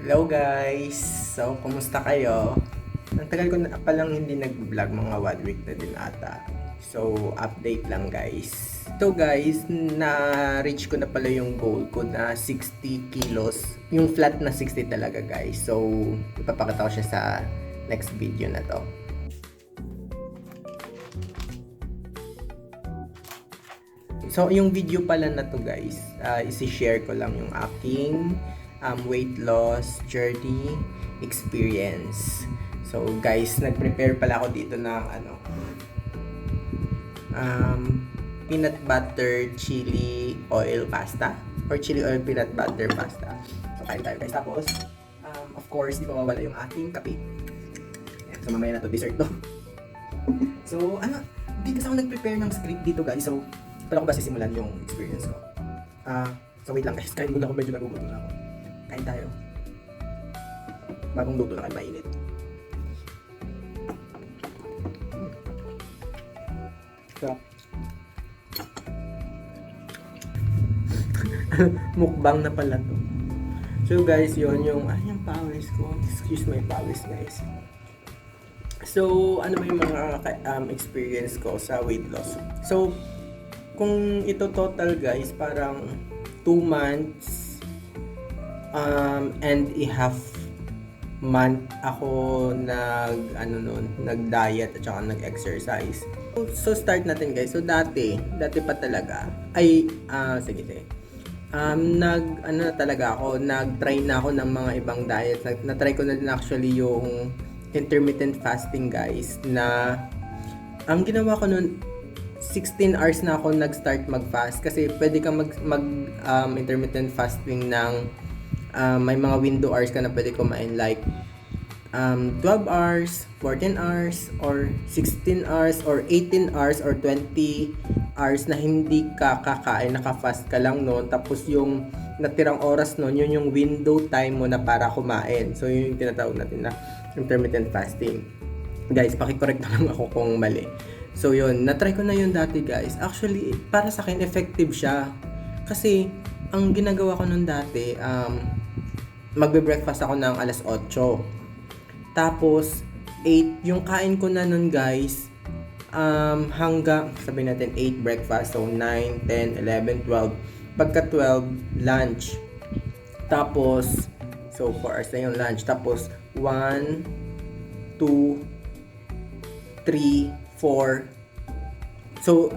Hello guys! So, kumusta kayo? Ang tagal ko na palang hindi nag-vlog, mga 1 week na din ata. So, update lang guys. So guys, na-reach ko na pala yung goal ko na 60 kilos. Yung flat na 60 talaga guys. So, ipapakita ko siya sa next video na to. So, yung video pala na to guys, isi-share ko lang yung aking weight loss journey experience. So guys, nag-prepare pala ako dito ng peanut butter chili oil pasta or chili oil peanut butter pasta. So kain tayo guys. Tapos of course, di mawawala yung ating kape. Yan, so mamaya na to, dessert to. So di kasi ako nag-prepare ng script dito guys. So paano ko ba sisimulan yung experience ko? So wait lang guys, kain muna ako, medyo nagugutom na ako. Kain tayo. Bagong luto lang ay mainit. So, mukbang na pala to. So guys, yun yung yung pawis ko. Excuse my pawis guys. So, ano ba yung mga experience ko sa weight loss? So, kung ito total guys, parang 2 months and a half month ako nag-diet at saka nag-exercise. So start natin guys. So dati pa talaga ay sige. Nag-try na ako ng mga ibang diet. Na-try ko na din actually yung intermittent fasting guys, na ang ginawa ko noon 16 hours na ako nag-start mag-fast kasi pwede kang mag intermittent fasting ng may mga window hours ka na pwede kumain, like 12 hours, 14 hours, or 16 hours, or 18 hours, or 20 hours na hindi ka kakain, naka-fast ka lang noon. Tapos yung natirang oras noon, yun yung window time mo na para kumain. So yun yung tinatawag natin na intermittent fasting. Guys, pakicorrect na lang ako kung mali. So yun, na-try ko na yun dati guys. Actually, para sa akin, effective siya. Kasi, ang ginagawa ko nun dati, magbe-breakfast ako ng alas 8. Tapos, 8, yung kain ko na nun guys, hanggang, sabihin natin 8 breakfast, so 9, 10, 11, 12. Pagka 12, lunch. Tapos, so 4 hours na yung lunch. Tapos, 1, 2, 3, 4. So,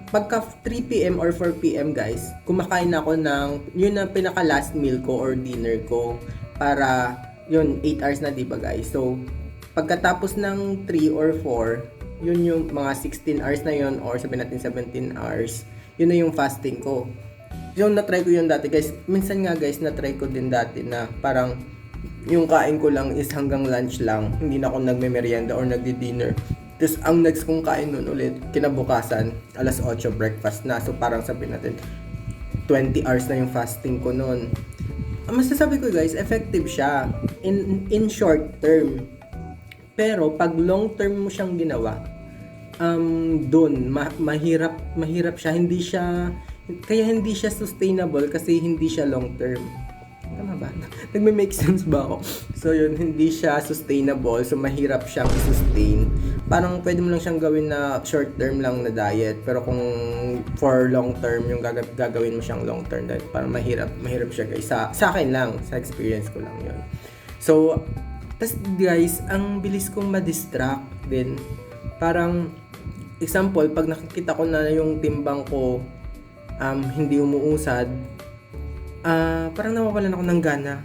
pagka 3 p.m. or 4 p.m. guys, kumakain ako ng, yun na pinaka last meal ko or dinner ko. Para, yun, 8 hours na diba guys? So, pagkatapos ng 3 or 4, yun yung mga 16 hours na yun, or sabihin natin 17 hours, yun na yung fasting ko. Yung na-try ko yun dati guys. Minsan nga guys, na-try ko din dati na parang, yung kain ko lang is hanggang lunch lang. Hindi na ako nagme-merienda or nagdi-dinner. Tapos ang next kong kain nun ulit, kinabukasan, alas 8 breakfast na. So parang sabihin natin, 20 hours na yung fasting ko nun. Ang masasabi ko guys, effective siya in short term. Pero pag long term mo siyang ginawa, mahirap siya. Kaya hindi siya sustainable kasi hindi siya long term. Tama ba? Nagme-make sense ba ako? So yun, hindi siya sustainable. So mahirap siyang i-sustain. Parang pwede mo lang siyang gawin na short term lang na diet. Pero kung for long term, yung gagawin mo siyang long term diet, parang mahirap siya guys. Sa akin lang, sa experience ko lang yun. So, tas guys, ang bilis kong ma-distract din. Parang, example, pag nakikita ko na yung timbang ko hindi umuusad, parang nawawalan ako ng gana,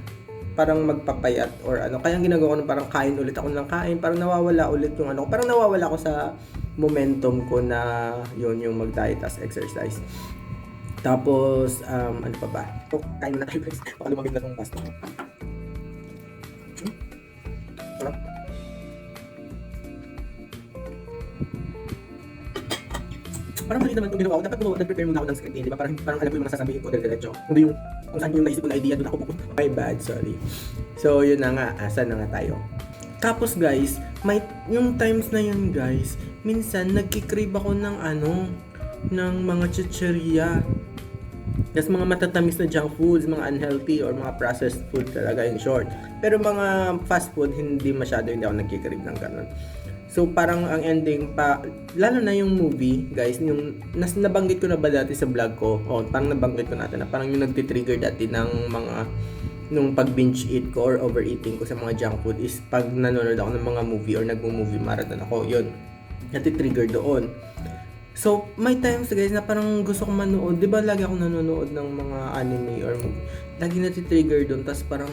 parang magpapayat or ano. Kaya ang ginagawa ko na parang kain ulit ako ng kain, parang nawawala ulit yung ano, parang nawawala ako sa momentum ko na yun yung mag-diet as exercise. Tapos ano pa ba? Kain na tayo guys, baka lumamig na tong pasta. Sarap. Parang mali naman itong ginawa ko. Dapat nag-prepare muna ako ng script, di ba? Parang alam ko yung mga sasabihin ko diretso. Hindi yung kung saan yung naisip ko na idea, doon ako pupunta. My bad, sorry. So, yun na nga. Saan na nga tayo? Tapos guys, yung times na yun guys, minsan nagkikrave ako ng ng mga chicheria. Tapos mga matatamis na junk foods, mga unhealthy or mga processed food talaga in short. Pero mga fast food, hindi ako nagkikrave ng ganun. So parang ang ending pa, lalo na yung movie, guys, yung nabanggit ko na ba dati sa vlog ko, parang nabanggit ko natin na parang yung nagtitrigger dati ng mga nung pag binge eat ko or overeating ko sa mga junk food is pag nanonood ako ng mga movie or nagmo-movie marathon ako, yun, natitrigger doon. So, may times guys na parang gusto ko manood, 'di ba lagi ako nanonood ng mga anime or movie. Lagi nati-trigger doon, tapos parang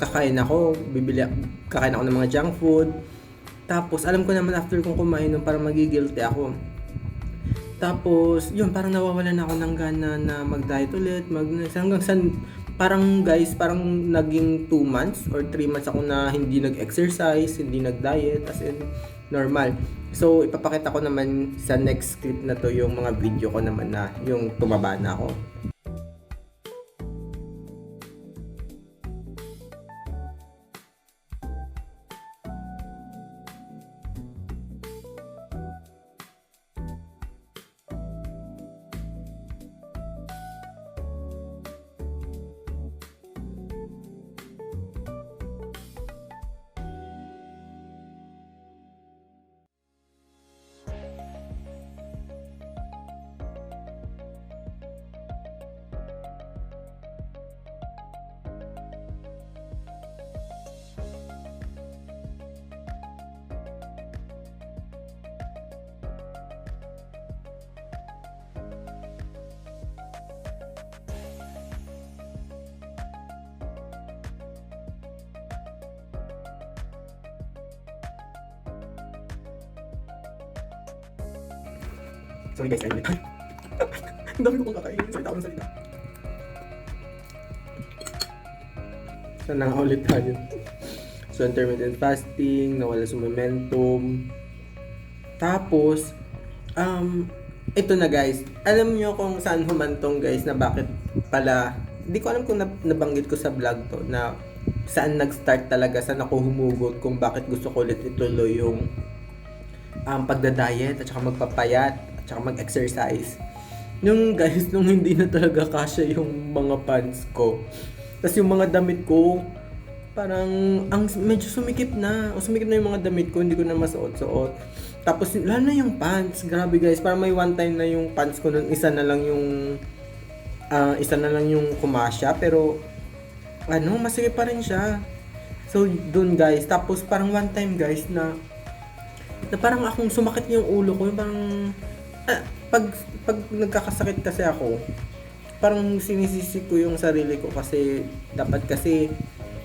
kakain ako ng mga junk food. Tapos alam ko naman after kong kumain nun parang magigilty ako. Tapos, yun, parang nawawalan ako ng gana na mag-diet ulit, hanggang sa parang guys, parang naging 2 months or 3 months ako na hindi nag-exercise, hindi nag-diet, as in normal. So, ipapakita ko naman sa next clip na to yung mga video ko naman na yung tumaba na ako. Sorry guys, I'm late. Ang dami ko pong kakainin. Salita ako ng salita. So, nakaulit tayo. So, intermittent fasting, nawala sa momentum. Tapos, ito na guys. Alam niyo kung saan humantong guys na bakit pala, hindi ko alam kung nabanggit ko sa vlog to, na saan nag-start talaga, saan ako humugot kung bakit gusto ko ulit ituloy yung pagda-diet at saka magpapayat at saka mag-exercise. Nung guys, nung hindi na talaga kasya yung mga pants ko. Tapos yung mga damit ko, parang medyo sumikip na. O sumikip na yung mga damit ko, hindi ko na masuot-suot. Tapos lalo na yung pants, grabe guys, parang may one time na yung pants ko nun, isa na lang yung kumasya, pero masikip pa rin siya. So dun guys, tapos parang one time guys na parang akong sumakit yung ulo ko, parang pag nagkakasakit kasi ako, parang sinisisi ko yung sarili ko kasi dapat kasi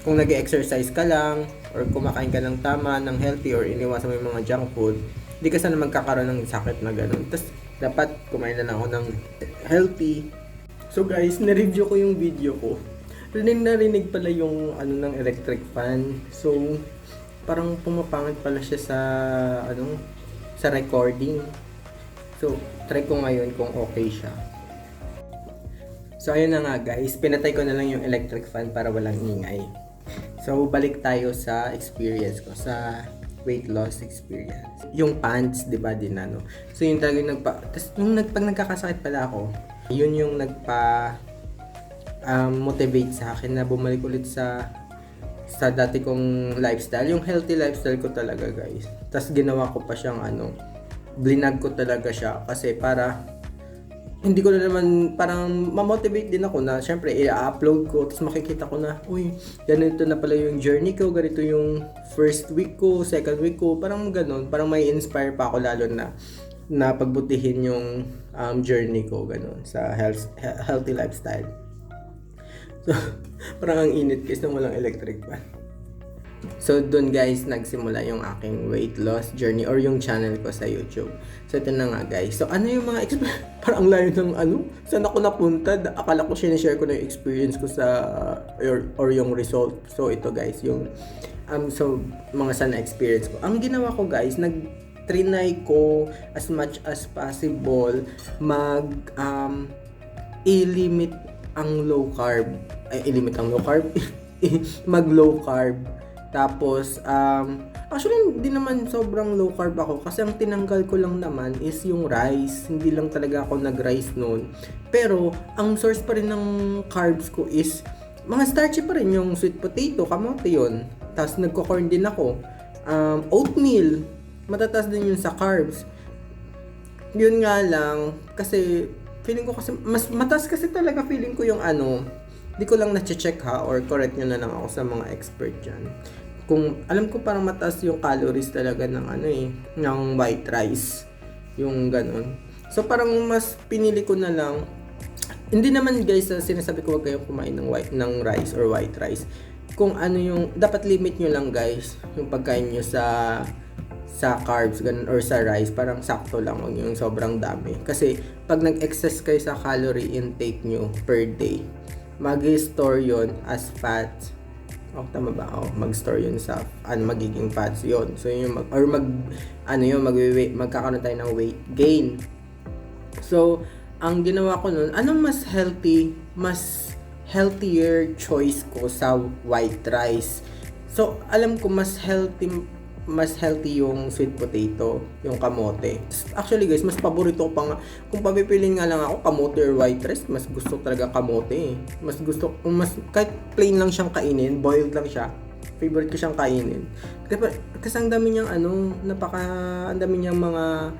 kung nag-exercise ka lang or kumakain ka ng tama, ng healthy or iniwasan mo yung mga junk food, hindi ka sana magkakaroon ng sakit na ganun. Tapos dapat kumain na lang ako ng healthy. So guys, na-review ko yung video ko. Narinig pala yung ng electric fan. So parang pumapangit pala siya sa recording. So try ko ngayon kung okay siya. So ayun na nga guys, pinatay ko na lang yung electric fan para walang ingay. So balik tayo sa experience ko, sa weight loss experience. Yung pants, 'di ba din So yun talaga yung tapos pag nagkakasakit pala ako, yun yung motivate sa akin na bumalik ulit sa dati kong lifestyle, yung healthy lifestyle ko talaga guys. Tapos ginawa ko pa siyang blinag ko talaga siya kasi para hindi ko na naman, parang ma-motivate din ako na syempre i-upload ko, tapos makikita ko na, uy, ganito na pala yung journey ko, ganito yung first week ko, second week ko, parang ganun, parang may inspire pa ako lalo na pagbutihin yung journey ko, ganun, sa healthy lifestyle. So, parang ang init guys nang walang electric fan. So, dun guys, nagsimula yung aking weight loss journey or yung channel ko sa YouTube. So, ito na nga guys. So, ano yung mga parang ang layo ng saan ako napunta? Akala ko sinishare ko na yung experience ko sa, or yung result. So, ito guys, yung, so, mga sana experience ko. Ang ginawa ko guys, trinay ko as much as possible i-limit ang low carb. Mag low carb. Tapos, actually, hindi naman sobrang low carb ako kasi ang tinanggal ko lang naman is yung rice. Hindi lang talaga ako nag-rice noon. Pero, ang source pa rin ng carbs ko is mga starchy pa rin yung sweet potato, kamote yun. Tapos, nagko-corn din ako. Oatmeal, matataas din yun sa carbs. Yun nga lang, kasi feeling ko kasi, mas mataas kasi talaga feeling ko yung di ko lang na-check ha, or correct nyo na lang ako sa mga expert dyan. Kung alam ko parang mataas yung calories talaga ng ng white rice, yung ganun. So parang mas pinili ko na lang, hindi naman guys sinasabi ko wag kayong kumain ng rice or white rice. Kung yung dapat limit nyo lang guys, yung pagkain nyo sa carbs ganun, or sa rice, parang sakto lang, huwag yung sobrang dami. Kasi pag nag-excess kayo sa calorie intake nyo per day, mag-store yon as fats. Tama ba? Mag-store yun sa magiging fats yon. So yun magkakaroon tayo ng weight gain. So ang ginawa ko nun, anong mas healthier choice ko sa white rice. So alam ko mas healthy yung sweet potato, yung kamote. Actually guys, mas paborito ko pa nga. Kung papipiliin nga lang ako, kamote or white rice, mas gusto talaga kamote. Kahit plain lang siyang kainin, boiled lang siya, favorite ko siyang kainin. Kasi ang dami niyang ang dami niyang mga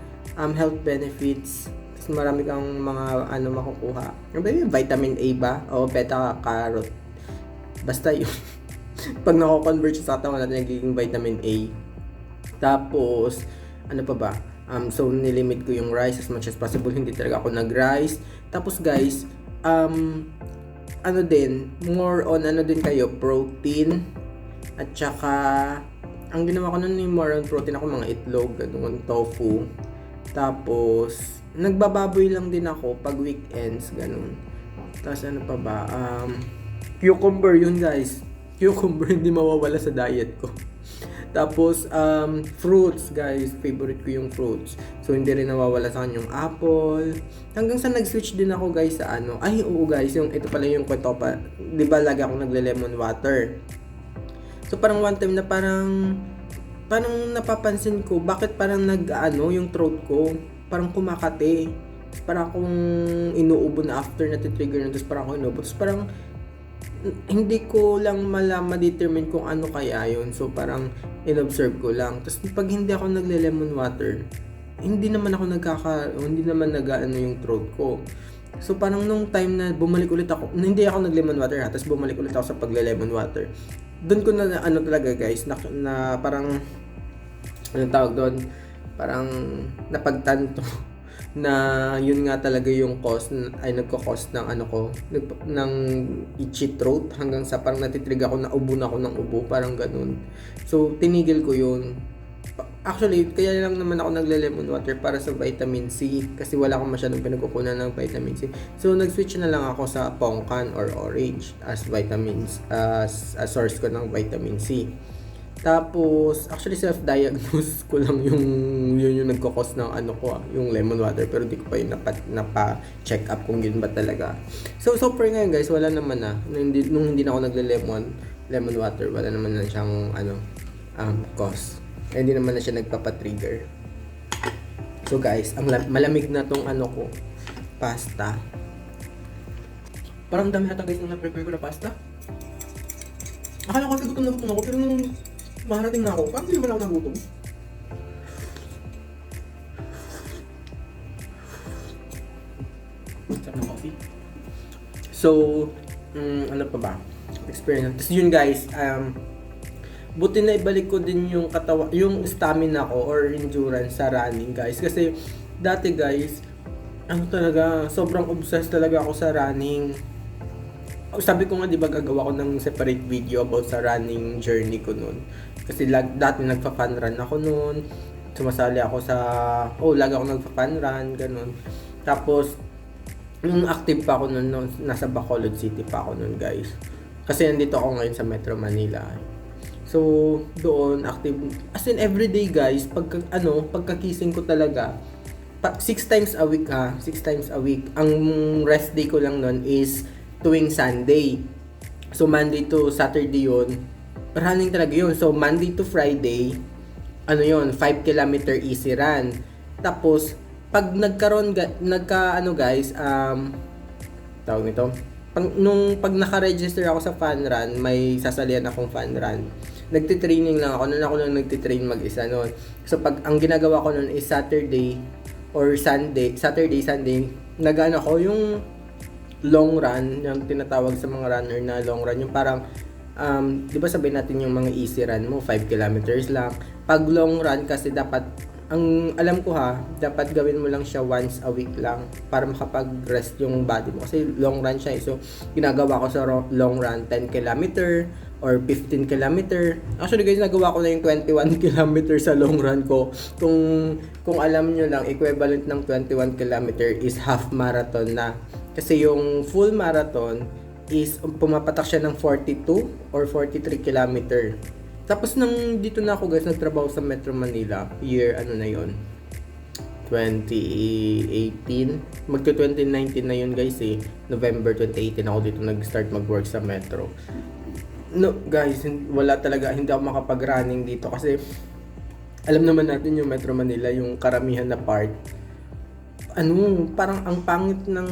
health benefits. Tapos marami kang mga makukuha. Vitamin A ba? O beta carot. Basta yun. Pag nako-convert siya sa katawan natin, nagiging vitamin A. Tapos, pa ba? So, nilimit ko yung rice as much as possible. Hindi talaga ako nag-rice. Tapos, guys, more on din kayo, protein. At saka, ang ginawa ko nun yung more on protein ako, mga itlog, ganun, tofu. Tapos, nagbababoy lang din ako pag weekends, ganun. Tapos, pa ba? Cucumber yun, guys. Cucumber, hindi mawawala sa diet ko. Tapos, fruits, guys. Favorite ko yung fruits. So, hindi rin nawawala sa akin yung apple. Hanggang sa nag-switch din ako, guys, sa Ay, oo, guys. Ito pala yung kwento pa. Di ba, lagi ako nagle-lemon water. So, parang one time na parang napapansin ko, bakit parang yung throat ko, parang kumakate. Parang akong inuubo na after natitrigger na. Tapos parang ako inuubo. Tapos parang, hindi ko lang ma-determine kung ano kaya yun. So parang in-observe ko lang. Tapos pag hindi ako nagle-lemon water, hindi naman yung throat ko. So parang nung time na bumalik ulit ako, hindi ako nag-lemon water ha, tapos bumalik ulit ako sa pagle-lemon water. Doon ko na talaga guys, na parang anong tawag doon? Parang napagtanto na yun nga talaga yung cause ay nagko-cause ng ng itchy throat, hanggang sa parang natitrigger ako na ubo na ako ng ubo, parang ganun. So tinigil ko yun. Actually, kaya lang naman ako nagle-lemon water para sa vitamin C, kasi wala akong masyadong pinagkukunan ng vitamin C. So nag-switch na lang ako sa pongkan or orange as vitamins, as source ko ng vitamin C. Tapos, actually self-diagnose ko lang yung nagko-cause ng yung lemon water, pero di ko pa yung napa-check up kung yun ba talaga. So for ngayon guys, wala naman na. Nung hindi na ako lemon water, wala naman na siyang cause. Hindi naman na siya nagpapa-trigger. So guys, ang malamig na tong pasta. Parang dami ata guys nung na-prepare ko na pasta. Akala ko gutom na gutom ako, pero nung maharating na ako, parang hindi naman ako nagutom. Sarap ng coffee. So, ano pa ba? Experience. Tapos yun guys, buti na ibalik ko din yung stamina ko or endurance sa running guys. Kasi dati guys, talaga, sobrang obsessed talaga ako sa running. Sabi ko nga, di ba, gagawa ko ng separate video about sa running journey ko noon. Kasi dati nagpa-fun run ako noon. Sumasali ako lagi ako nagpa-fun run, ganun. Tapos, nung active pa ako noon, nasa Bacolod City pa ako noon, guys. Kasi nandito ako ngayon sa Metro Manila. So, doon, active. As in, everyday, guys, pagkakising ko talaga, 6 times a week, 6 times a week. Ang rest day ko lang noon is tuwing Sunday. So Monday to Saturday yun, running talaga yun. So, Monday to Friday, ano yun, 5 kilometer easy run. Tapos, pag guys, tawag nito, pag naka-register ako sa fun run, may sasalihan akong fun run. Nagtitraining lang ako, noon nagtitrain mag-isa noon. So, pag ang ginagawa ko noon is Saturday, Sunday, nag-ano ko, yung long run, yung tinatawag sa mga runner na long run, yung parang, di ba sabihin natin yung mga easy run mo, 5 kilometers lang. Pag long run kasi dapat, ang alam ko dapat gawin mo lang siya once a week lang para makapag-rest yung body mo. Kasi long run siya. So, ginagawa ko sa long run, 10 kilometer or 15 kilometer. Actually guys, nagawa ko na yung 21 kilometer sa long run ko. Kung alam nyo lang, equivalent ng 21 kilometer is half marathon na. Kasi yung full marathon is pumapatak siya ng 42 or 43 kilometer. Tapos nang dito na ako guys, nagtrabaho sa Metro Manila, year ano na yon, 2018, magto 2019 na yun guys November 2018 ako dito nag-start mag-work sa Metro. No guys, wala talaga, hindi ako makapag-running dito kasi alam naman natin yung Metro Manila, yung karamihan na part, parang ang pangit ng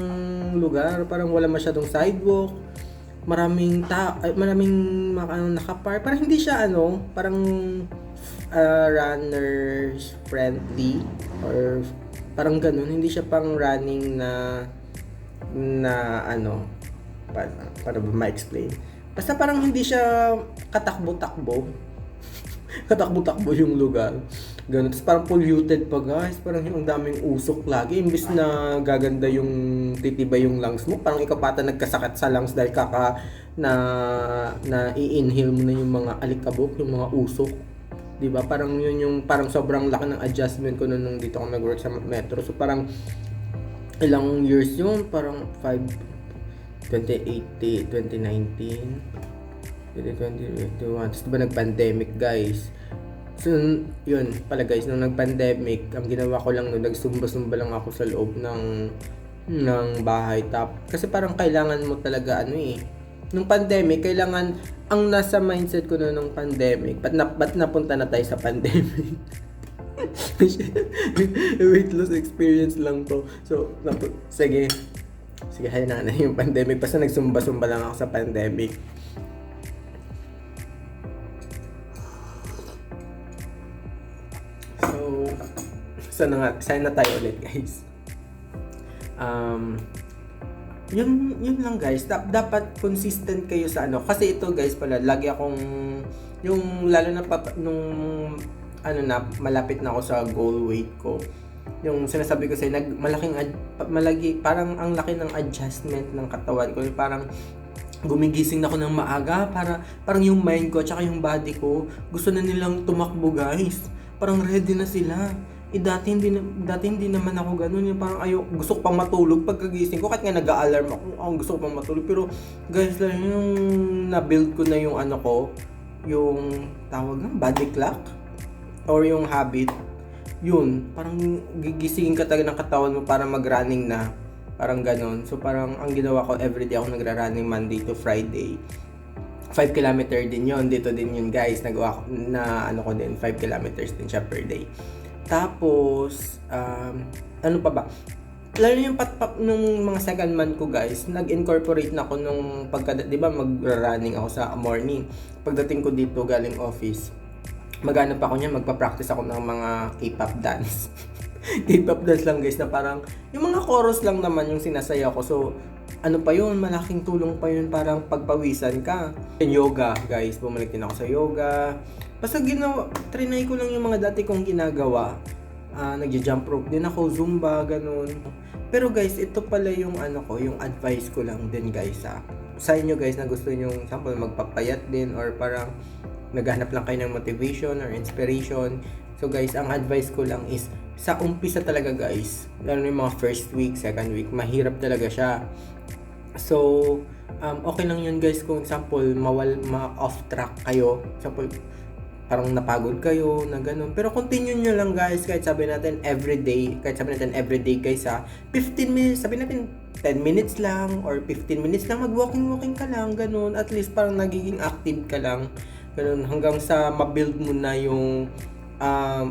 lugar, parang wala masyadong sidewalk, maraming nakapar, parang hindi siya parang runners friendly or parang ganun, hindi siya pang running na para ba ma-explain, basta parang hindi siya katakbo-takbo katakbo-takbo yung lugar. Ganun. Tapos parang polluted pa guys. Parang yung daming usok lagi. Imbis na gaganda yung titibay yung lungs mo, parang ikaw pata nagkasakit sa lungs dahil na i-inhale mo na yung mga alikabok, yung mga usok. 'Di ba? Parang yun yung parang sobrang laki ng adjustment ko nung dito ako nag-work sa Metro. So parang ilang years yun, parang 2018, 2019, 2021. Tapos diba nag-pandemic guys. So yun pala guys, nung nag-pandemic, ang ginawa ko lang nagsumba-sumba lang ako sa loob ng bahay. Kasi parang kailangan mo talaga nung pandemic, kailangan, ang nasa mindset ko nung pandemic, ba't napunta na tayo sa pandemic? Weight loss experience lang to. So, sige, hayaan na yung pandemic. Basta nagsumba-sumba lang ako sa pandemic. So, sana tayo ulit guys. Yun lang guys. Dapat consistent kayo sa kasi ito guys pala, lagi akong yung lalo na nung malapit na ako sa goal weight ko. Yung sinasabi ko sa'yo, parang ang laki ng adjustment ng katawan ko. Parang gumigising na ako ng maaga, parang yung mind ko at yung body ko gusto na nilang tumakbo guys. Parang ready na sila. Dati hindi naman ako ganun. Yung parang gusto ko pang matulog pagkagising ko. Kahit nga nag-a-alarm ako, gusto ko pang matulog. Pero guys, yung na-build ko na yung yung tawag ng body clock or yung habit, yun, parang gigisingin ka talaga ng katawan mo para mag-running na. Parang ganun. So parang ang ginawa ko, everyday ako nagra-running Monday to Friday. 5 kilometer din yun. Dito din yun guys. Nagawa ko na 5 kilometers din siya per day. Tapos, ano pa ba? Lalo yung nung mga second month ko guys, nag-incorporate na ako nung di ba mag-running ako sa morning. Pagdating ko dito galing office, maghanap ako niya, magpa-practice ako ng mga K-pop dance. K-pop dance lang guys, na parang, yung mga chorus lang naman yung sinasaya ko. So, malaking tulong pa yun, parang pagpawisan ka. Yoga guys, bumalik din ako sa yoga. Basta trinay ko lang yung mga dati kong ginagawa. Nagja-jump rope din ako, zumba, ganun. Pero guys, ito pala yung yung advice ko lang din guys sa inyo guys na gusto nyo, example, magpapayat din or parang naghahanap lang kayo ng motivation or inspiration. So guys, ang advice ko lang is, sa umpisa talaga guys, lalo na yung mga first week, second week, mahirap talaga siya. So, okay lang yun guys kung example, ma-off track kayo. Example, parang napagod kayo na ganun. Pero continue nyo lang guys, kahit sabi natin everyday guys 15 minutes, sabi natin 10 minutes lang or 15 minutes lang, mag-walking ka lang, ganun. At least parang nagiging active ka lang. Ganun, hanggang sa ma-build mo na yung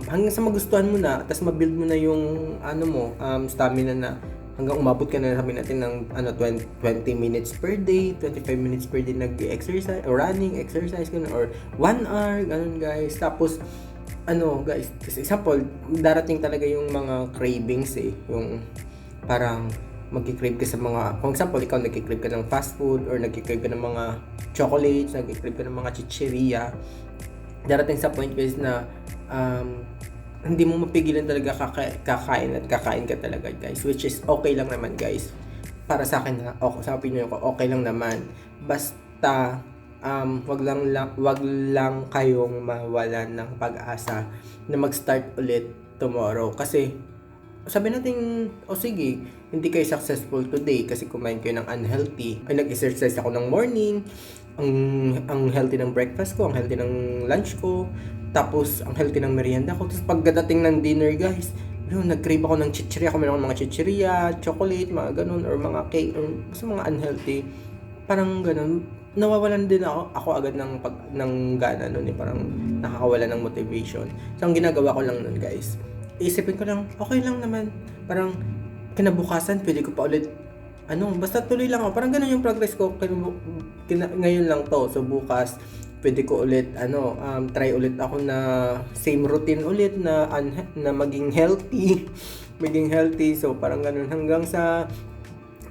hanggang sa magustuhan mo na, tapos ma-build mo na yung ano mo, stamina na hanggang umabot ka na, sabi natin ng 20 minutes per day, 25 minutes per day nag-exercise or running, exercise ganun, or 1 hour, ganun guys. Tapos guys, example, darating talaga yung mga cravings yung parang magki-crave ka sa mga, for example, ikaw nagki-crave ka ng fast food or nagki-crave ka ng mga chocolates, nagki-crave ka ng mga chicheria. Darating sa point guys na hindi mo mapigilan talaga kakain at kakain ka talaga guys, which is okay lang naman guys. Para sa akin sa opinion ko, okay lang naman. Basta wag lang kayong mawalan ng pag-asa na mag-start ulit tomorrow. Kasi sabi natin, sige, hindi kayo successful today kasi kumain kayo ng unhealthy. Ay, nag-exercise ako ng morning, ang healthy ng breakfast ko, ang healthy ng lunch ko, tapos ang healthy ng merienda ko. Tapos pagdating ng dinner guys, nag-crave ako ng chichirya, kumain ako ng mga chichirya, chocolate, mga ganun, or mga cake, or basta mga unhealthy. Parang ganun, nawawalan din ako agad ng gana noon parang nakakawala ng motivation. So ang ginagawa ko lang noon guys, isipin ko lang, okay lang naman. Parang kinabukasan, pwede ko pa ulit, basta tuloy lang ako. Parang ganun yung progress ko. Ngayon lang to. So bukas, pwede ko ulit, try ulit ako na same routine ulit na maging healthy. Maging healthy. So parang ganun hanggang sa,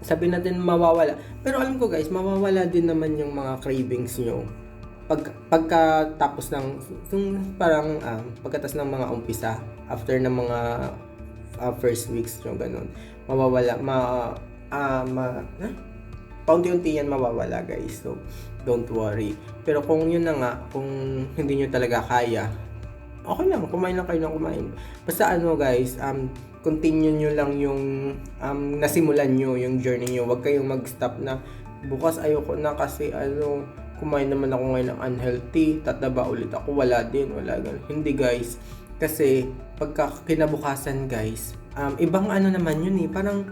sabi natin mawawala. Pero alam ko guys, mawawala din naman yung mga cravings nyo pagkatapos ng parang pagkatapos ng mga umpisa, after ng mga first weeks yung ganun, mawawala paunti-unti yan mawawala guys. So don't worry. Pero kung yun na nga, kung hindi nyo talaga kaya, okay lang, kumain lang kayo ng kumain. Basta guys, continue nyo lang yung nasimulan nyo, yung journey nyo. Huwag kayong mag-stop na bukas ayoko na kasi kumain naman ako ngayon ng unhealthy, tataba ulit ako, wala ganun. Hindi guys, kasi pagka kinabukasan guys, ibang naman yun parang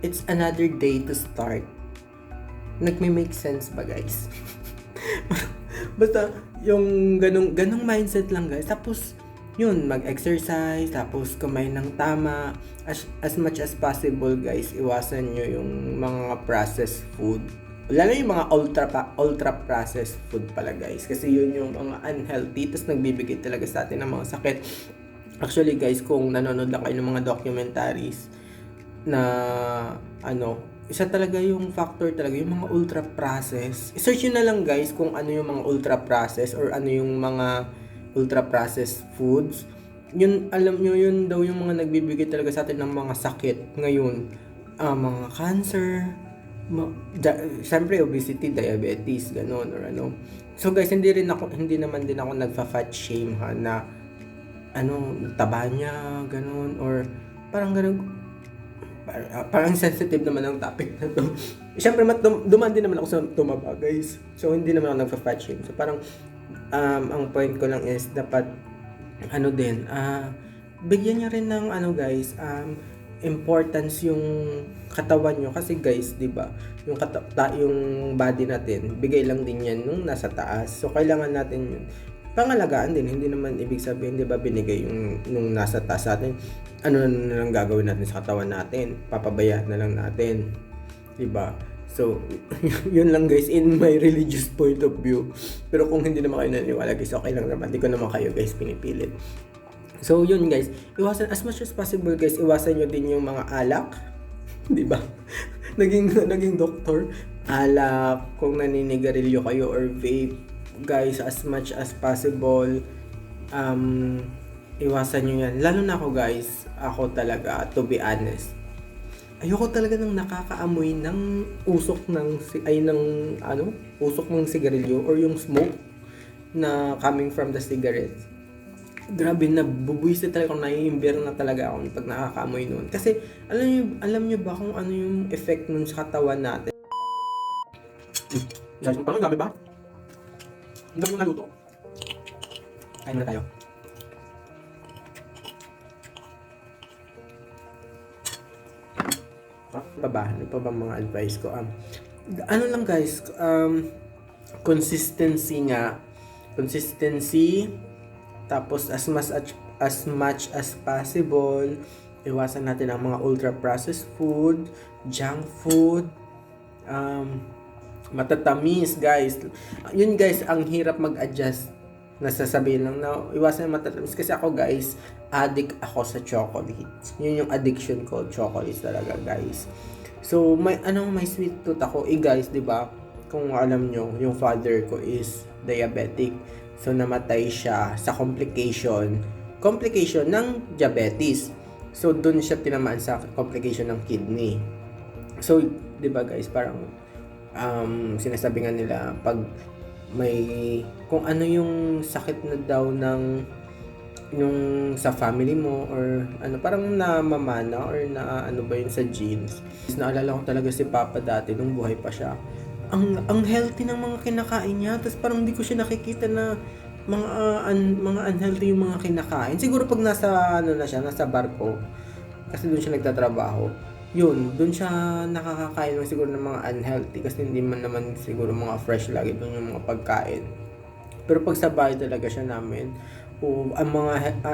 it's another day to start. Nagme-make sense ba guys? Basta yung ganong mindset lang guys, tapos yun, mag-exercise, tapos kumain ng tama, as much as possible guys, iwasan nyo yung mga processed food. Lalo yung mga ultra processed food pala guys, kasi yun yung mga unhealthy, tapos nagbibigay talaga sa atin ng mga sakit. Actually guys, kung nanonood lang kayo ng mga documentaries na isa talaga yung factor talaga yung mga ultra processed. I-search nyo na lang guys kung ano yung mga ultra processed or ano yung mga ultra processed foods. Yun, alam nyo, yun daw yung mga nagbibigay talaga sa atin ng mga sakit ngayon, mga cancer, siyempre obesity, diabetes, gano'n or So guys, hindi naman din ako nagfa-fat shame na taba niya, gano'n, or parang gano'n. Parang sensitive naman ang topic na to. Siyempre duman din naman ako sa tumaba guys. So hindi naman ako nagfa-fat shame. So parang ang point ko lang is dapat bigyan niyo rin ng guys, importance yung katawan nyo kasi guys, 'di ba? Yung body natin, bigay lang din 'yan nung nasa taas. So kailangan natin yun pangalagaan din. Hindi naman ibig sabihin 'di ba binigay yung nung nasa taas natin. Ano na lang gagawin natin sa katawan natin? Papabayaan na lang natin. 'Di ba? So, yun lang guys in my religious point of view. Pero kung hindi naman kayo naniniwala guys, okay lang naman. Di ko naman kayo guys pinipilit. So, yun guys. Iwasan as much as possible guys. Iwasan nyo din yung mga alak. Di ba? naging doktor. Alak, kung naninigarilyo kayo or vape. Guys, as much as possible, iwasan nyo yan. Lalo na ako guys. Ako talaga, to be honest. Ayoko talaga ng nakakaamoy ng usok usok ng sigarilyo or yung smoke na coming from the cigarettes. Grabe na bubuisit talaga, naiimbir na talaga ako pag nakakaamoy noon. Kasi alam niyo ba kung ano yung effect nun sa katawan natin? Guys, parang dami ba? Ang dami yung naluto. Kain na tayo. Ano pa ba mga advice ko? Ano lang guys, consistency nga consistency, tapos as much as possible, iwasan natin ang mga ultra processed food, junk food, matatamis guys. Yun guys, ang hirap mag-adjust. Nasasabihin lang na iwasan ang matatamis kasi ako guys, addict ako sa chocolates. Yun yung addiction ko, chocolates talaga guys. So may sweet tooth ako guys, 'di ba? Kung alam nyo, yung father ko is diabetic. So namatay siya sa complication ng diabetes. So doon siya tinamaan sa complication ng kidney. So 'di ba guys, parang sinasabi nga nila pag may kung ano yung sakit na daw ng yung sa family mo or parang namamana or na ba yun sa genes. Naalala ko talaga si Papa dati nung buhay pa siya. Ang healthy ng mga kinakain niya, tapos parang hindi ko siya nakikita na mga unhealthy yung mga kinakain. Siguro pag nasa nasa barko kasi doon siya nagtatrabaho. Doon siya nakakakain ng siguro ng mga unhealthy kasi hindi man naman siguro mga fresh lagi doon yung mga pagkain. Pero pag sa bahay talaga siya namin, ang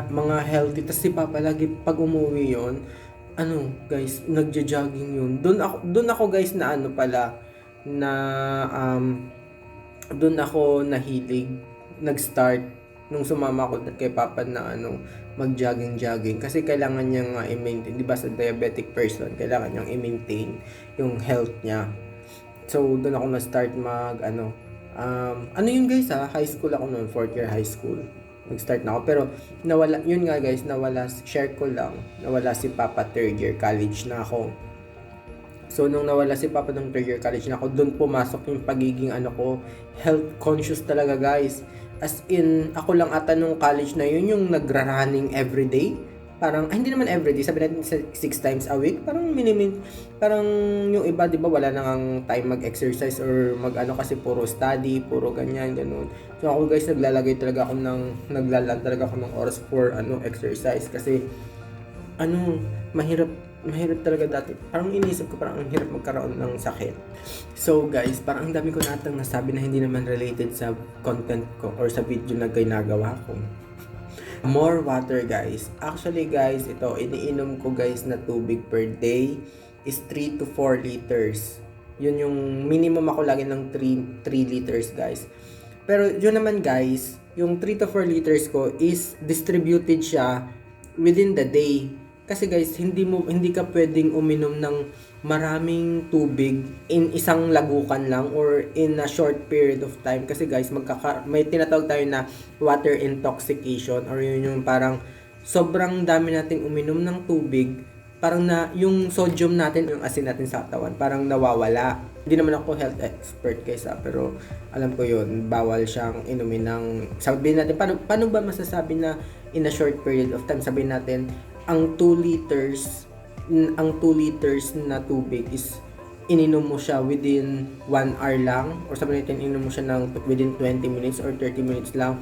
mga healthy. Tas si Papa lagi pag umuwi yon, guys, nagja-jogging yun. Doon ako guys na doon ako nahilig, nag-start nung sumama ko kay Papa na mag-jogging kasi kailangan niyang i-maintain, 'di ba, sa diabetic person kailangan niyang i-maintain yung health niya. So doon ako na-start yun guys high school ako noon, 4th year high school. Nag-start na ako pero nawala yun nga guys, share ko lang, nawala si Papa 3rd year college na ako. So nung nawala si Papa ng 3rd year college na ako, doon pumasok yung pagiging health conscious talaga guys. As in, ako lang ata nung college na yun yung nagra-running everyday. Parang, hindi naman everyday, sabi natin 6 times a week. Parang parang yung iba, di ba, wala nang time mag-exercise or kasi puro study, puro ganyan, ganun. So ako guys, naglalaan talaga ako ng oras for exercise. Kasi, mahirap talaga dati. Parang iniisip ko parang ang hirap magkaroon ng sakit. So guys, parang ang dami ko natang nasabi na hindi naman related sa content ko or sa video na ginagawa ko. More water guys. Actually guys, ito iniinom ko guys na tubig per day is 3 to 4 liters. Yun yung minimum ako lagi ng 3 liters guys. Pero yun naman guys, yung 3 to 4 liters ko is distributed siya within the day. Kasi guys, hindi ka pwedeng uminom ng maraming tubig in isang lagukan lang or in a short period of time. Kasi guys, may tinatawag tayo na water intoxication or yun yung parang sobrang dami nating uminom ng tubig. Parang yung sodium natin, yung asin natin sa katawan, parang nawawala. Hindi naman ako health expert guys pero alam ko yun, bawal siyang inumin ng, sabihin natin, paano ba masasabi na in a short period of time, sabihin natin, ang 2 liters na tubig is ininom mo siya within 1 hour lang or sabihin natin ininom mo siya ng within 20 minutes or 30 minutes lang.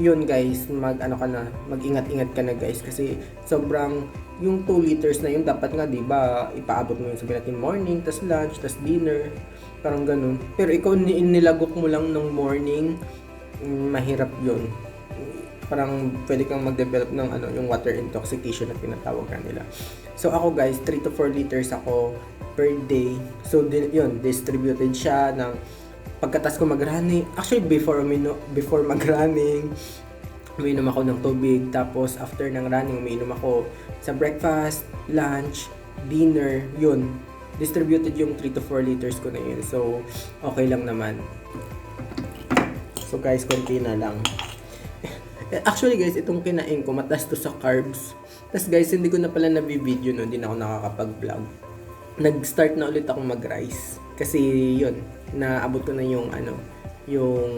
Yun guys, mag-ingat-ingat ka na guys kasi sobrang yung 2 liters na yun dapat nga 'di ba ipaabot mo yung sabihin natin morning, tas lunch, tas dinner, parang ganun. Pero ikaw nilagok mo lang ng morning, mahirap yun. Parang pwede kang mag-develop ng yung water intoxication na tinatawag nila. So ako guys, 3 to 4 liters ako per day. So yun, distributed siya ng pagkatas ko mag-running. Actually before mag-running, umiinom ako ng tubig. Tapos after ng running, umiinom ako sa breakfast, lunch, dinner, yun. Distributed yung 3 to 4 liters ko na yun. So okay lang naman. So guys, konti na lang. Actually guys, itong kinain ko, mataas to sa carbs. Tapos guys, hindi ko na pala na-video no, hindi na ako nakakapag-vlog. Nag-start na ulit akong mag-rice. Kasi yun, naabot ko na yung yung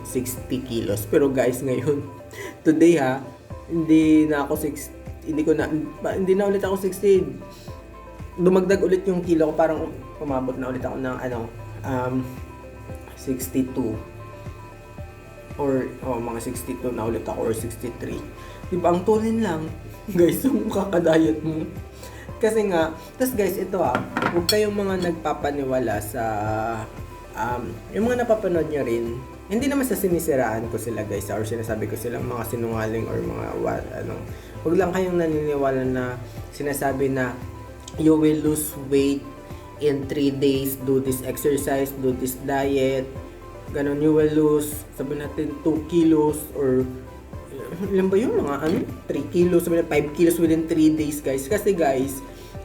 60 kilos. Pero guys, ngayon, today hindi na ulit ako 60. Dumagdag ulit yung kilo ko, parang umabot na ulit ako ng 62. Or mga 62 na ulit ako or 63. Diba ang tulin lang guys yung kakadayat mo. Kasi nga, tas guys ito huwag kayong mga nagpapaniwala sa yung mga napapanood nyo rin Hindi naman sa sinisiraan ko sila guys or sinasabi ko silang mga sinungaling or mga wag lang kayong naniniwala na sinasabi na you will lose weight in 3 days, do this exercise, do this diet, ganon, you will lose, sabi natin 2 kilos or ilan ba yun, mga 3 kilos, sabi natin 5 kilos within 3 days guys. Kasi guys,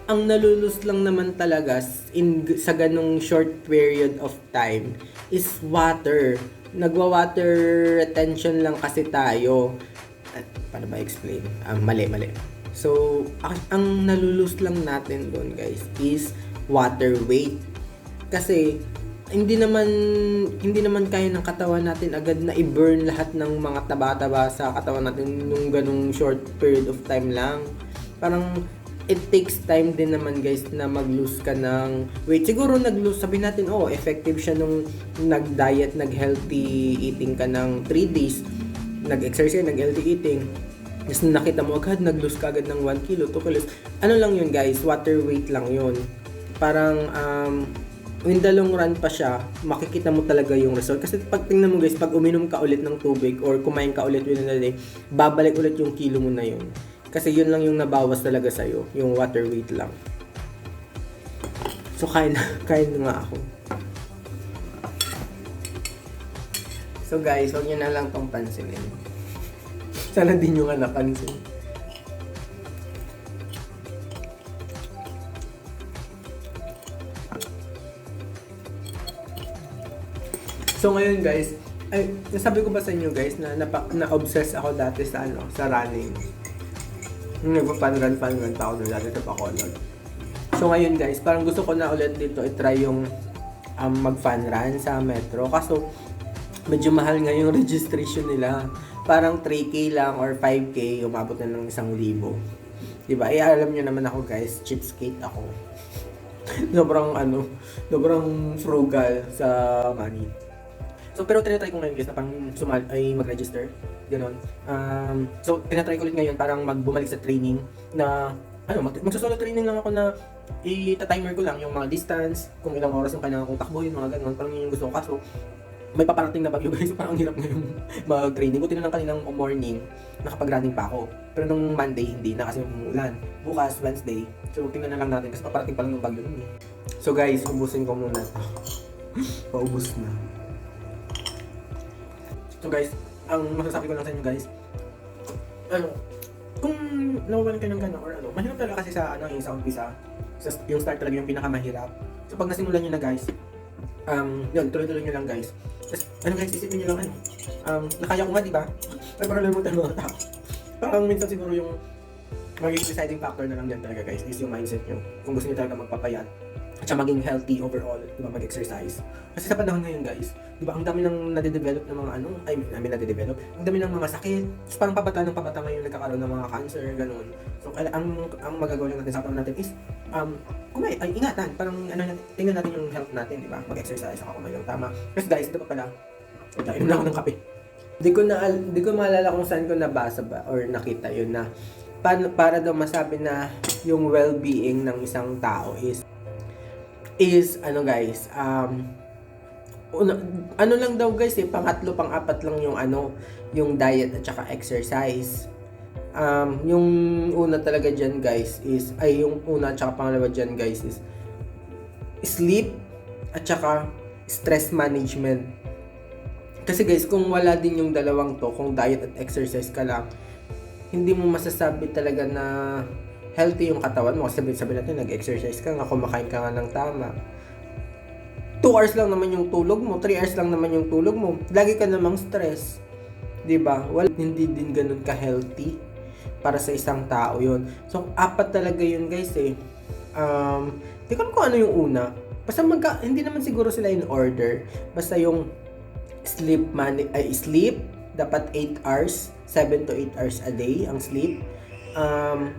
ang nalulus lang naman talaga sa ganong short period of time is water. Nagwa-water retention lang kasi tayo. Paano ba explain? Mali. So, ang nalulus lang natin doon guys is water weight. Kasi hindi naman kaya ng katawan natin agad na i-burn lahat ng mga taba-taba sa katawan natin nung ganung short period of time lang. Parang it takes time din naman guys na mag-lose ka ng weight. Siguro nag-lose, sabi natin, effective siya nung nag-diet, nag-healthy eating ka ng 3 days, nag-exercise, nag-healthy eating. Tapos nakita mo agad, nag-lose ka agad ng 1 kilo, 2 kilos. Ano lang yun guys, water weight lang yun. Parang, in the long run pa siya, makikita mo talaga yung result. Kasi pag tingnan mo guys, pag uminom ka ulit ng tubig or kumain ka ulit within a day, babalik ulit yung kilo mo na yun. Kasi yun lang yung nabawas talaga sa'yo, yung water weight lang. So, kain na nga ako. So guys, huwag nyo na lang tong pansinin. Sana di nyo nga napansin. So ngayon guys, nasabi ko ba sa inyo guys na na-obsess ako dati sa sa running. Nagpa-fun run pa ako doon dati sa Bacolod. So ngayon guys, parang gusto ko na ulit dito i-try yung mag-fun run sa metro. Kaso medyo mahal nga yung registration nila. Parang 3K lang or 5K, umabot na ng 1,000. Diba? Alam nyo naman ako guys, cheapskate ako. sobrang frugal sa money. So, pero tinatry ko ngayon guys na pang mag-register. Ganon. So, tinatry ko ulit ngayon parang bumalik sa training na, magsasolo training lang ako na i-timer ko lang yung mga distance, kung ilang oras yung kailangan kong takbo, yung mga ganon. Parang yung gusto ko. Kaso, may paparating na bagyo guys, so parang ang hirap ngayon mag-training. Buti na lang kaninang morning, nakapag-running pa ako. Pero nung Monday, hindi na kasi umuulan. Bukas, Wednesday, so tingnan na lang natin kasi paparating pa lang yung bagyo nun. So guys, ubusin ko muna ito. Paubos na. So guys, ang masasabi ko lang sa inyo guys, kung nawawalan kayo ng gana or mahirap talaga kasi sa yung sa umpisa, yung start talaga yung pinakamahirap. So pag nasimulan nyo na guys, yun, tuloy-tuloy nyo lang guys. Tapos, guys, isipin nyo lang nakaya ko nga, diba? Ay, parang lamutan mga tao. Parang minsan siguro yung magiging deciding factor na lang dyan talaga guys is yung mindset nyo. Kung gusto nyo talaga magpapayat at sya maging healthy overall, diba, mag-exercise. Kasi sa panahon ngayon guys, diba, ang dami nang nade-develop ng mga ang dami ng mga sakit. Tapos parang pabata ngayon nagkakaroon ng mga cancer, ganun. So, ang magagawin natin sa panahon natin is, ingatan, parang tingnan natin yung health natin, di ba? Mag-exercise, ako kumain ng tama. Kasi guys, ito pa pala, inom na ako ng kape. Di ko maalala kung saan ko nabasa ba or nakita yun na para daw masabi na yung well-being ng isang tao is guys, lang daw guys pangatlo, pang-apat lang yung diet at saka exercise. Yung una talaga dyan guys is, yung una at saka pangalawa dyan guys is sleep at saka stress management. Kasi guys, kung wala din yung dalawang to, kung diet at exercise ka lang, hindi mo masasabi talaga na healthy yung katawan mo. Kasi sabi natin, nag-exercise ka nga, kumakain ka nga ng tama. 2 hours lang naman yung tulog mo, 3 hours lang naman yung tulog mo. Lagi ka namang stress. Diba? Hindi din ganun ka-healthy para sa isang tao yun. So, 4 talaga yun guys eh. Di ko alam kung ano yung una. Basta hindi naman siguro sila in order. Basta yung sleep, dapat 8 hours, 7 to 8 hours a day ang sleep.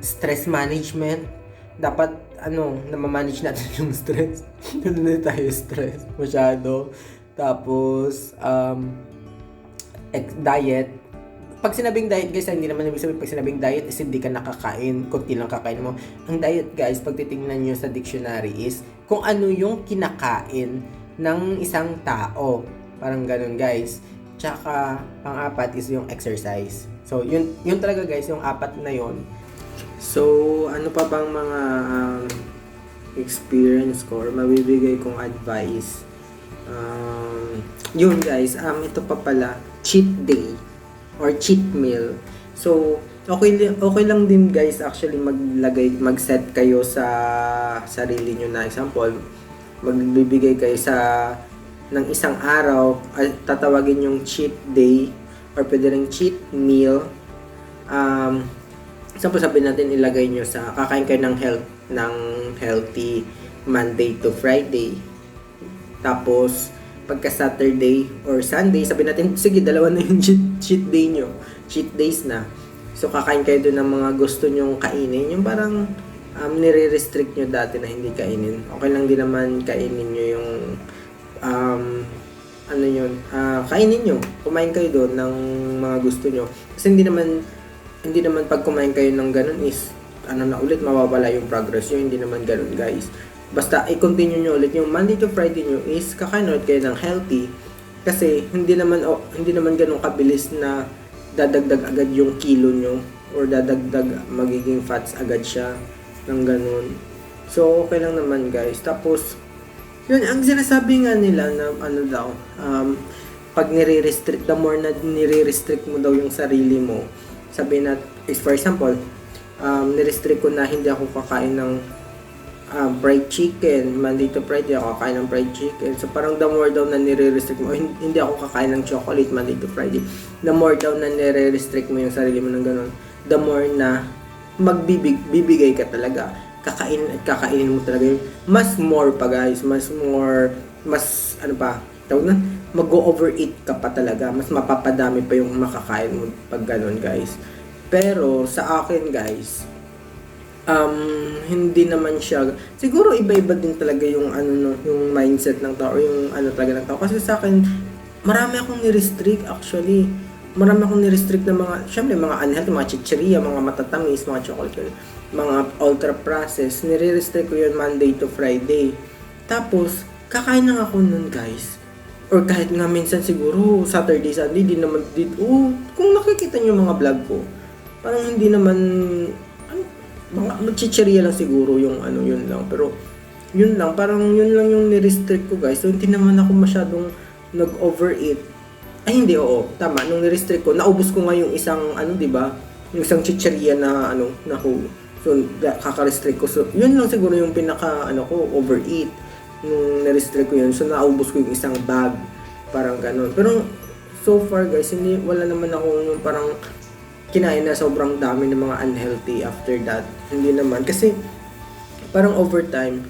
Stress management, dapat na-manage natin yung stress. Hindi tayo stress masyado. Tapos diet. Pag sinabing diet guys, hindi naman ibig sabihin pag sinabing diet is hindi ka nakakain, kunti lang kakain mo. Ang diet guys, pag titingnan nyo sa dictionary is kung ano yung kinakain ng isang tao. Parang ganun guys. Tsaka pang-apat is yung exercise. So yun talaga guys, yung apat na yun. So ano pa bang mga experience ko or mabibigay kong advice? Yun guys, ito pa pala, cheat day or cheat meal. So okay lang din guys actually mag-set kayo sa sarili nyo na example, magbibigay kayo ng isang araw, tatawagin yung cheat day or pwede rin cheat meal. Example, sabihin natin ilagay nyo sa kakain kayo ng healthy Monday to Friday. Tapos pagka Saturday or Sunday, sabihin natin sige dalawa na yung cheat day nyo. Cheat days na. So kakain kayo doon ng mga gusto nyong kainin. Yung parang nire-restrict nyo dati na hindi kainin. Okay lang din naman kainin nyo yung kainin nyo. Kumain kayo doon ng mga gusto nyo. Kasi hindi naman pag kumain kayo ng ganun is ulit mawawala yung progress nyo. Hindi naman ganun guys. Basta i-continue nyo ulit yung Monday to Friday nyo is kakain ulit kayo ng healthy. Kasi hindi naman ganun kabilis na dadagdag agad yung kilo nyo or dadagdag magiging fats agad siya ng ganun. So okay lang naman guys. Tapos yun ang sinasabi nga nila na pag nire-restrict, the more na nire-restrict mo daw yung sarili mo, sabi na is for example, nirestrict ko na hindi ako kakain ng fried chicken, Monday to Friday ako kakain ng fried chicken. So parang the more daw na nire-restrict mo, hindi ako kakain ng chocolate Monday to Friday. The more daw na nire-restrict mo yung sarili mo ng ganun, the more na bibigay ka talaga. Kakainin mo talaga yung mas more pa guys, mas mag-overeat ka pa talaga. Mas mapapadami pa yung makakain mo pag ganun guys. Pero sa akin guys, hindi naman siya, siguro iba-iba din talaga yung yung mindset ng tao, yung talaga ng tao. Kasi sa akin, marami akong ni-restrict actually. Marami akong ni-restrict na syempre mga unhealthy, mga chicheria, mga matatamis, mga chocolate, mga ultra processed. Nire-restrict ko yun Monday to Friday. Tapos, kakain lang ako nun guys. Or kahit nga minsan siguro Saturday, Sunday, kung nakikita nyo mga vlog ko, parang hindi naman mga chicheria lang siguro yung yun lang. Pero yun lang, parang yun lang yung ni-restrict ko guys. So hindi naman ako masyadong nag-overeat. Ay hindi, oo, tama. Nung ni-restrict ko, naubos ko nga yung isang diba? Yung isang chicheria na so kaka-restrict ko. So yun lang siguro yung pinaka overeat. Nung ni-restrict ko yun, so naubos ko yung isang bag. Parang ganun. Pero so far guys, wala naman ako yung parang kinain na sobrang dami ng mga unhealthy after that. Hindi naman. Kasi, parang over time,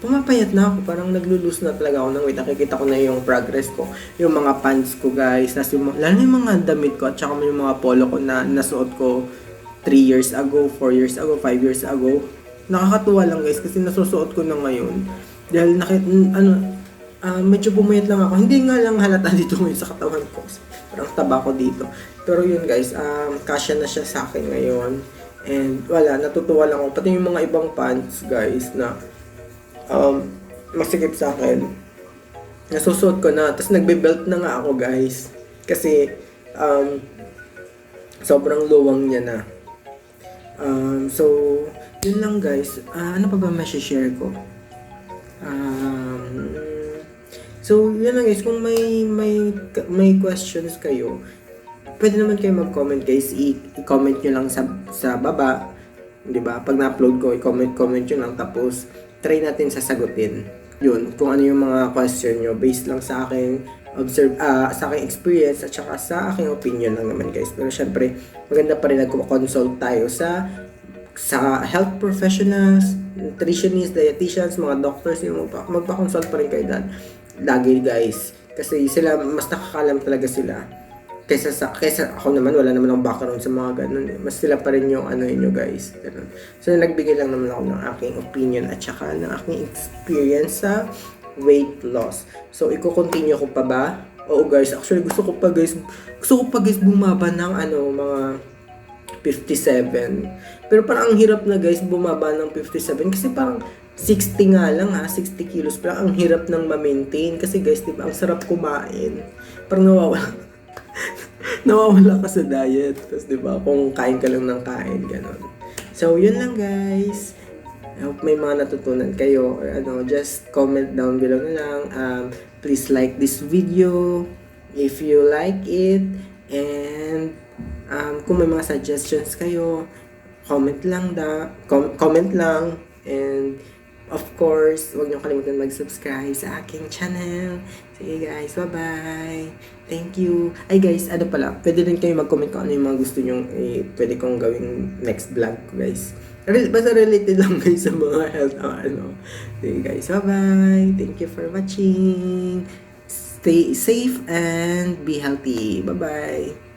pumapayat na ako. Parang naglo-lose na talaga ako ng weight. Nakikita ko na yung progress ko. Yung mga pants ko, guys. Lalo yung mga damit ko at saka yung mga polo ko na nasuot ko 3 years ago, 4 years ago, 5 years ago. Nakakatuwa lang, guys. Kasi nasusuot ko na ngayon. Dahil medyo bumayat lang ako. Hindi nga lang halata dito ngayon sa katawan ko. Parang taba ko dito. Pero yun guys, kasya na siya sa akin ngayon. And wala, natutuwa lang ako. Pati yung mga ibang pants guys na masikip sa akin. Nasusuot ko na. Tapos nagbe-belt na nga ako guys. Kasi sobrang luwang niya na. So, yun lang guys. Ano pa ba share ko? So, yun lang guys, kung may questions kayo, pwede naman kayo mag-comment guys, i-comment nyo lang sa baba, 'di ba? Pag na-upload ko, i-comment nyo lang, tapos try natin sasagutin. Yun, kung ano yung mga question nyo based lang sa aking sa aking experience at saka sa aking opinion lang naman guys. Pero syempre, maganda pa rin nagko-consult tayo sa health professionals, nutritionists, dietitians, mga doctors, yung magpa-consult pa rin kayo dyan. Lagi guys, kasi sila mas nakakalam talaga sila kaysa ako naman, wala naman akong background sa mga ganun mas sila pa rin yung inyo guys, ganun. So nagbigay lang naman ako ng aking opinion at saka ng aking experience sa weight loss. So i-continue ko pa ba? Oo guys, actually gusto ko pa guys bumaba ng mga 57. Pero parang ang hirap na guys bumaba ng 57 kasi parang 60 nga lang ha, 60 kilos pa lang. Ang hirap ng ma-maintain. Kasi guys, di ba, ang sarap kumain. Parang nawawala. Nawawala ka sa diet. Tapos di ba, kung kain ka lang ng kain, ganon. So, yun lang guys. I hope may mga natutunan kayo. Or just comment down below na lang. Please like this video if you like it. And kung may mga suggestions kayo, comment lang. Comment lang. And of course, huwag niyo kalimutan mag-subscribe sa aking channel. Sige guys, bye-bye. Thank you. Ay guys, pala, pwede rin kayo mag-comment kung ano yung mga gusto nyo pwede kong gawing next vlog ko guys. Basta related lang guys sa mga health Sige guys, bye-bye. Thank you for watching. Stay safe and be healthy. Bye-bye.